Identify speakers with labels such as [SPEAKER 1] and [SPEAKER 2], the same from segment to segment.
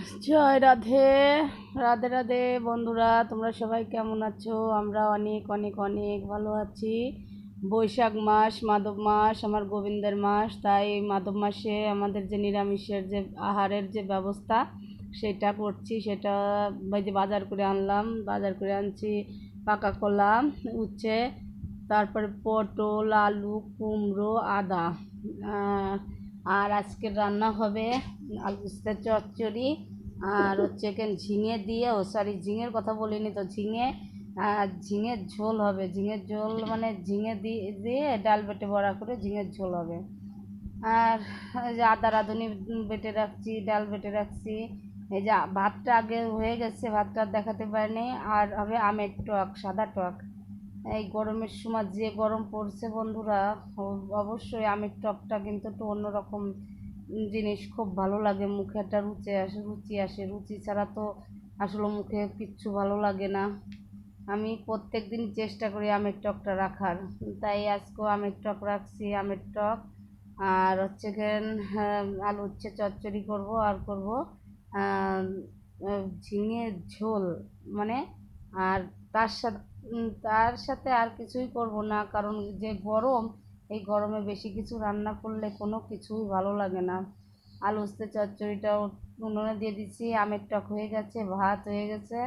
[SPEAKER 1] জয় রাধে, রাধে রাধে বন্ধুরা, তোমরা সবাই কেমন আছো? আমরা অনেক অনেক অনেক ভালো আছি। বৈশাখ মাস মাধব মাস, আমার গোবিন্দের মাস, তাই এই মাধব মাসে আমাদের যে নিরামিষের যে আহারের যে ব্যবস্থা সেটা করছি। সেটা যে বাজার করে আনলাম, বাজার করে আনছি পাকা কলা, উচ্ছে, তারপরে পটল, আলু, কুমড়ো, আদা। আর আজকের রান্না হবে আলু চচ্চড়ি, আর হচ্ছে এখানে ঝিঙে দিয়ে, ঝিঙের কথা বলিনি তো, ঝিঙের ঝোল হবে। ঝিঙের ঝোল মানে ঝিঙে দিয়ে দিয়ে ডাল বেটে বড়া করে ঝিঙের ঝোল হবে। আর এই যে আদা রাঁধুনি বেটে রাখছি, ডাল বেটে রাখছি। এই যে ভাতটা আগে হয়ে গেছে, ভাতটা দেখাতে পারিনি। আর হবে আমের টক, সাদা টক। এই গরমের সময় যে গরম পড়ছে বন্ধুরা, অবশ্যই আমের টকটা কিন্তু একটু অন্যরকম জিনিস, খুব ভালো লাগে, মুখে একটা রুচি ছাড়া তো আসলে মুখে কিচ্ছু ভালো লাগে না। আমি প্রত্যেক দিন চেষ্টা করি আমের টকটা রাখার, তাই আজকেও আমের টক রাখছি। আমের টক আর হচ্ছে আলু উচ্ছে চচ্চড়ি করব, আর করব ঝিঙের ঝোল মানে। আর তার সাথে আর কিছুই করব না, কারণ যে গরম, এই গরমে বেশি কিছু রান্না করলে কোনো কিছুই ভালো লাগে না। আলু উচ্ছে চচ্চড়িটাও উনুনে দিয়ে দিচ্ছি, আমের টক হয়ে গেছে, ভাত হয়ে গেছে,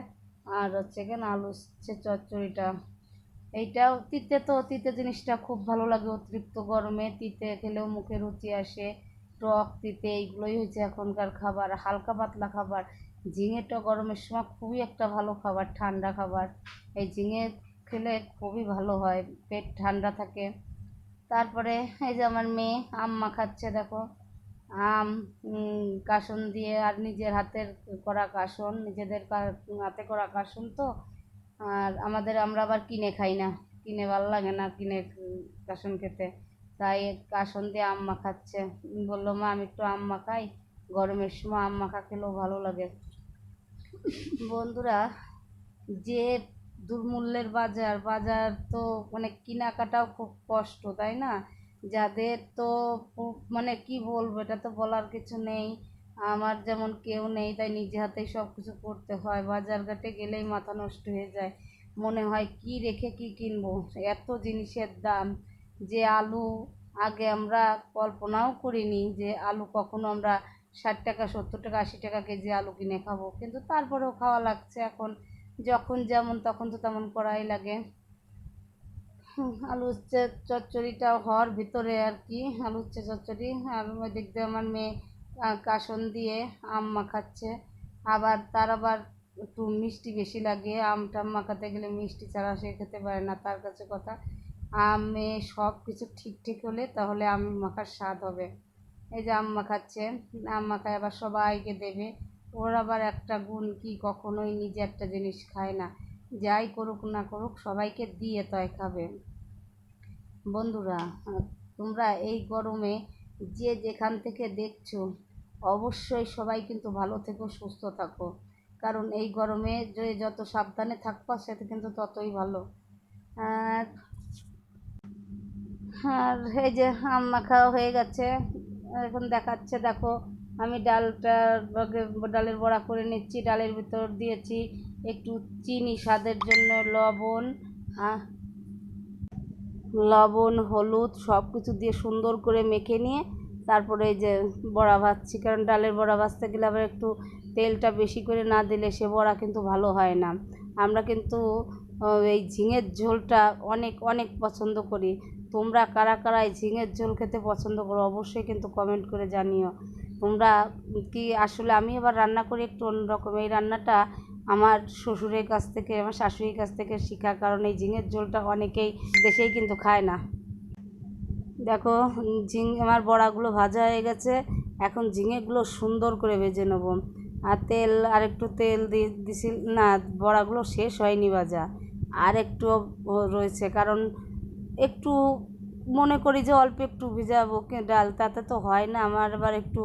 [SPEAKER 1] আর হচ্ছে আলু উচ্ছে চচ্চড়িটা। এইটাও তিতে, তো তিতে জিনিসটা খুব ভালো লাগে। অতিরিক্ত গরমে তিতে খেলেও মুখে রুচি আসে। টক তিতে এইগুলোই হচ্ছে এখনকার খাবার, হালকা পাতলা খাবার। ঝিঙেটা গরমের সময় খুবই একটা ভালো খাবার, ঠান্ডা খাবার। এই ঝিঙে খেলে খুবই ভালো হয়, পেট ঠান্ডা থাকে। তারপরে এই যে আমার মেয়ে আম মাখাচ্ছে, দেখো। আম কাসন দিয়ে, আর নিজের হাতের করা কাসন, নিজেদের হাতে করা কাসন তো। আর আমরা আবার কিনে খাই না, কিনে ভালো লাগে না, কিনে কাসন খেতে। তাই কাসন দিয়ে আম মাখাচ্ছে। বললো, মা আমি একটু আম মাখাই, গরমের সময় আম মাখা খেলেও ভালো লাগে। বন্ধুরা, যে দুর্মূল্যের বাজার, তো মানে কেনাকাটাও খুব কষ্ট, তাই না? যাদের তো মানে কি বলবো, এটা তো বলার কিছু নেই। আমার যেমন কেউ নেই, তাই নিজে হাতেই সব কিছু করতে হয়। বাজার ঘাটে গেলেই মাথা নষ্ট হয়ে যায়, মনে হয় কি রেখে কি কিনবো, এত জিনিসের দাম। যে আলু, আগে আমরা কল্পনাও করিনি যে আলু কখনো আমরা 60 টাকা, 70 টাকা, 80 টাকা কেজি আলু কিনে খাবো, কিন্তু তারপরেও খাওয়া লাগছে এখন। যখন যেমন তখন তো তেমন করাই লাগে। আলু উচ্ছে চচ্চড়িটা হওয়ার ভিতরে আর কি, আলু উচ্ছে চচ্চড়ি। আর ওই দিক দিয়ে আমার মেয়ে কাসন দিয়ে আম মাখাচ্ছে। আবার একটু মিষ্টি বেশি লাগে, টাম মাখাতে গেলে মিষ্টি ছাড়া সে খেতে পারে না, তার কাছে কথা আমে সব কিছু ঠিক ঠিক হলে তাহলে আম মাখার স্বাদ হবে। এই যে আম মাখাচ্ছে, আম মাখায় আবার সবাইকে দেবে। ওর আবার একটা গুণ কি, কখনোই নিজে একটা জিনিস খায় না, যাই করুক না করুক সবাইকে দিয়ে তয় খাবে। বন্ধুরা, তোমরা এই গরমে যে যেখান থেকে দেখছো, অবশ্যই সবাই কিন্তু ভালো থেকো, সুস্থ থাকো, কারণ এই গরমে যে যত সাবধানে থাকবা সেটা কিন্তু ততই ভালো। আর আর এই যে আম মাখাও হয়ে গেছে, এখন দেখাচ্ছে, দেখো। আমি ডালের বড়া করে নিচ্ছি। ডালের ভিতর দিয়েছি একটু চিনি স্বাদের জন্য, লবণ, হলুদ সব কিছু দিয়ে সুন্দর করে মেখে নিয়ে তারপরে এই যে বড়া ভাজছি, কারণ ডালের বড়া ভাজতে গেলে আবার একটু তেলটা বেশি করে না দিলে সে বড়া কিন্তু ভালো হয় না। আমরা কিন্তু এই ঝিঙের ঝোলটা অনেক অনেক পছন্দ করি। তোমরা কারা কারা এই ঝিঙের ঝোল খেতে পছন্দ করো, অবশ্যই কিন্তু কমেন্ট করে জানিও। তোমরা কি, আসলে আমি এবার রান্না করি একটু অন্যরকম। এই রান্নাটা আমার শ্বশুরের কাছ থেকে, আমার শাশুড়ির কাছ থেকে শেখা, কারণ এই ঝিঙের ঝোলটা অনেকেই দেশেই কিন্তু খায় না। দেখো, আমার বড়াগুলো ভাজা হয়ে গেছে, এখন ঝিঙেগুলো সুন্দর করে ভেজে নেব। আর আর একটু তেল দিছি না, বড়াগুলো শেষ হয়নি ভাজা, আর একটু রয়েছে, কারণ একটু মনে করি যে অল্প একটু ভিজাবো ডাল, তাতে তো হয় না। আমার আবার একটু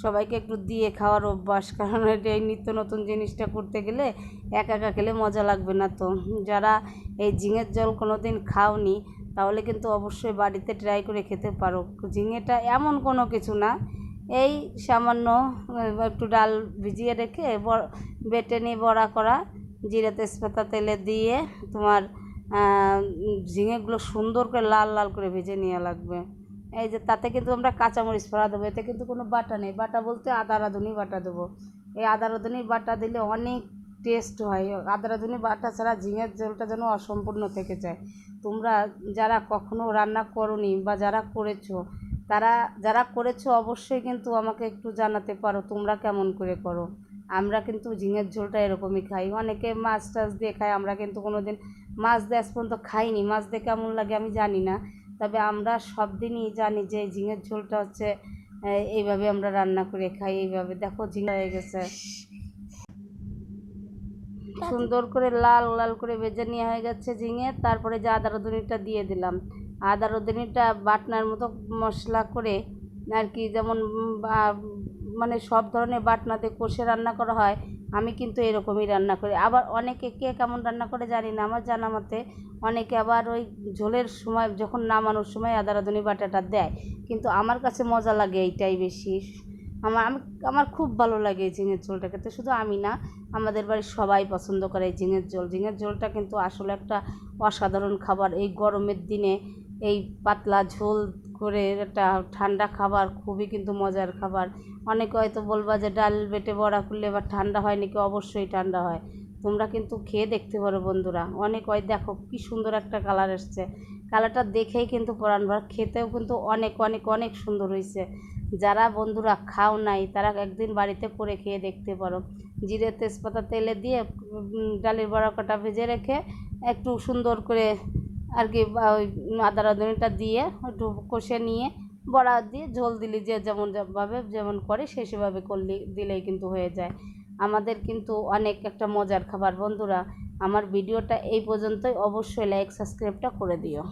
[SPEAKER 1] সবাইকে একটু দিয়ে খাওয়ার অভ্যাস, কারণ এই নিত্য নতুন জিনিসটা করতে গেলে একা একা খেলে মজা লাগবে না। তো যারা এই ঝিঙের ঝোল কোনো দিন খাওনি, তাহলে কিন্তু অবশ্যই বাড়িতে ট্রাই করে খেতে পারো। ঝিঙেটা এমন কোনো কিছু না, এই সামান্য একটু ডাল ভিজিয়ে রেখে বেটে নিয়ে বড়া করা, জিরে তেজপাতা তেলে দিয়ে তোমার ঝিঙেগুলো সুন্দর করে লাল লাল করে ভেজে নেওয়া লাগবে। এই যে তাতে কিন্তু আমরা কাঁচামরিচ ফোড়া দেবো, এতে কিন্তু কোনো বাটা নেই, বাটা বলতে আদা রাঁধুনি বাটা দেবো। এই আদা রাঁধুনি বাটা দিলে অনেক টেস্ট হয়, আদা রাঁধুনি বাটা ছাড়া ঝিঙের ঝোলটা যেন অসম্পূর্ণ থেকে যায়। তোমরা যারা কখনো রান্না করোনি বা যারা করেছো, তারা যারা করেছো অবশ্যই কিন্তু আমাকে একটু জানাতে পারো তোমরা কেমন করে করো। আমরা কিন্তু ঝিঙের ঝোলটা এরকমই খাই, অনেকে মাছ টাছ দিয়ে খায়, আমরা কিন্তু কোনো দিন মাছ দিয়ে আজ পর্যন্ত খাইনি, মাছ দিয়ে কেমন লাগে আমি জানি না। তবে আমরা সব দিনই জানি যে ঝিঙের ঝোলটা হচ্ছে এইভাবে আমরা রান্না করে খাই। এইভাবে দেখো ঝিঙে হয়ে গেছে, সুন্দর করে লাল লাল করে ভেজে নেওয়া হয়ে গেছে ঝিঙে। তারপরে যে আদা রদুনিটা দিয়ে দিলাম, আদা রদুনিটা বাটনার মতো মশলা করে আর কি, যেমন মানে সব ধরনের বাটনাতে কষে রান্না করা হয়, আমি কিন্তু এরকমই রান্না করি। আবার অনেকে কে কেমন রান্না করে জানি না, আমার জানা মতে অনেকে আবার ওই ঝোলের সময় যখন নামানোর সময় আদা রদুনি বাটাটা দেয়, কিন্তু আমার কাছে মজা লাগে এইটাই বেশি। আমার খুব ভালো লাগে এই ঝিঙের ঝোলটা খেতে, শুধু আমি না, আমাদের বাড়ির সবাই পছন্দ করে এই ঝিঙের ঝোল। ঝিঙের ঝোলটা কিন্তু আসলে একটা অসাধারণ খাবার, এই গরমের দিনে এই পাতলা ঝোল করে একটা ঠান্ডা খাবার খুবই কিন্তু মজার খাবার। অনেকে হয়তো বলবা যে ডাল বেটে বড়া করলে এবার ঠান্ডা হয় নাকি, অবশ্যই ঠান্ডা হয়, তোমরা কিন্তু খেয়ে দেখতে পারো বন্ধুরা। অনেক হয়, দেখো কি সুন্দর একটা কালার এসছে, কালারটা দেখেই কিন্তু পরাণ ভর, খেতেও কিন্তু অনেক অনেক অনেক সুন্দর হয়েছে। যারা বন্ধুরা খাও নাই তারা একদিন বাড়িতে করে খেয়ে দেখতে পারো। জিরে তেজপাতা তেলে দিয়ে ডালের বড়া কটা ভেজে রেখে একটু সুন্দর করে আর কি ওই আদা রাঁধুনিটা দিয়ে একটু কষে নিয়ে বড়া দিয়ে ঝোল দিলি, যে যেমনভাবে যেমন করে সে সেভাবে করলে দিলেই কিন্তু হয়ে যায়। আমাদের কিন্তু অনেক একটা মজার খাবার বন্ধুরা। আমার ভিডিওটা এই পর্যন্তই, অবশ্যই লাইক সাবস্ক্রাইবটা করে দিও।